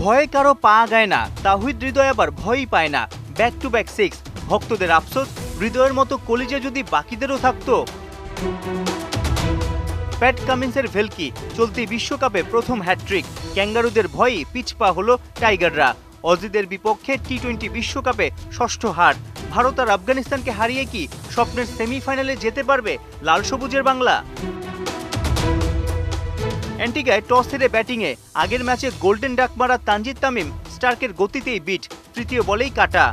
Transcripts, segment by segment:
ভয়ে কারো পা গায় না, তাওহিদ হৃদয় আবার ভয়ই পায় না। ব্যাক টু ব্যাক সিক্স, ভক্তদের আফসোস, হৃদয়ের মতো কলিজা যদি বাকিদেরও থাকতো। প্যাট কামিন্সের ভেলকি, চলতি বিশ্বকাপে প্রথম হ্যাটট্রিক। ক্যাঙ্গারুদের ভয়েই পিছপা হলো টাইগাররা। অজিদের বিপক্ষে টি-20 বিশ্বকাপে ষষ্ঠ হার। ভারত আর আফগানিস্তানকে হারিয়ে কি স্বপ্নের সেমিফাইনালে যেতে পারবে লাল সবুজের বাংলা? অ্যান্টিগায় টস হেরে ব্যাটিংয়ে আগের ম্যাচে গোল্ডেন ডাক মারা তানজিদ তামিম স্টার্কের গতিতেই বিট, তৃতীয় বলেই কাটা।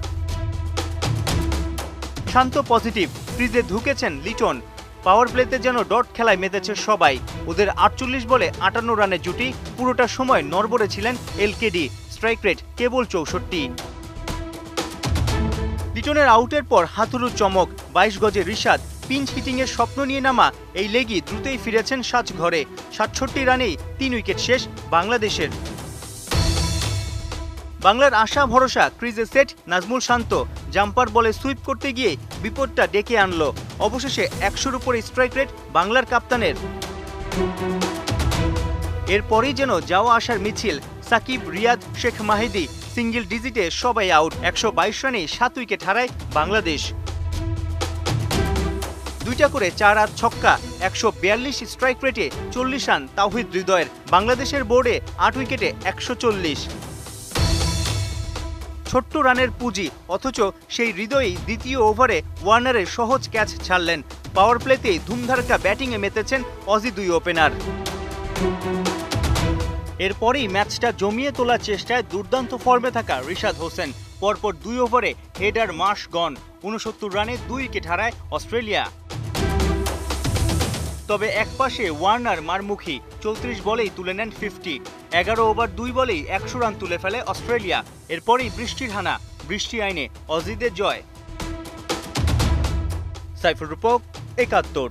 শান্ত পজিটিভ, ক্রিজে ঢুকেছেন লিটন। পাওয়ার প্লেতে যেন ডট খেলায় মেতেছে সবাই। ওদের 48 বলে 58 রানের জুটি, পুরোটা সময় নড়বড়ে ছিলেন এলকেডি। স্ট্রাইক রেট কেবল 64। লিটনের আউটের পর হাতুড়ুর চমক, 22 গজে রিশাদ। পিঞ্চ হিটিংয়ের স্বপ্ন নিয়ে নামা এই লেগি দ্রুতই ফিরেছেন সাজঘরে। 67 রানেই 3 উইকেট শেষ বাংলাদেশের। বাংলার আশা ভরসা ক্রিজে সেট নাজমুল শান্ত। জাম্পার বলে সুইপ করতে গিয়ে বিপদটা ডেকে আনলো। অবশেষে 100-র উপরে স্ট্রাইক রেট বাংলার কাপ্তানের। এরপরই যেন যাওয়া আসার মিছিল। সাকিব, রিয়াদ, শেখ মাহিদি সিঙ্গেল ডিজিটে সবাই আউট। 122 রানেই 7 উইকেট হারায় বাংলাদেশ। 2টা করে 4 আর ছক্কা, 142 স্ট্রাইক রেটে 40 রান তাওহিদ হৃদয়ের। বাংলাদেশের বোর্ডে 8 উইকেটে 140। ছোট্ট রানের পুঁজি, অথচ সেই হৃদয়ই দ্বিতীয় ওভারে ওয়ার্নারের সহজ ক্যাচ ছাড়লেন। পাওয়ার প্লেতেই ধুমধারাক্কা ব্যাটিংয়ে মেতেছেন অজি দুই ওপেনার। এরপরই ম্যাচটা জমিয়ে তোলার চেষ্টায় দুর্দান্ত ফর্মে থাকা রিশাদ হোসেন। পরপর 2 ওভারে হেডার মাস গন। 69 রানে 2 উইকেট হারায় অস্ট্রেলিয়া। তবে একপাশে ওয়ার্নার মারমুখী, 34 বলেই তুলে নেন 50। 11 ওভার 2 বলেই 100 রান তুলে ফেলে অস্ট্রেলিয়া। এরপরই বৃষ্টির হানা, বৃষ্টি আইনে অজিদের জয়। সাইফুর রূপক, 71।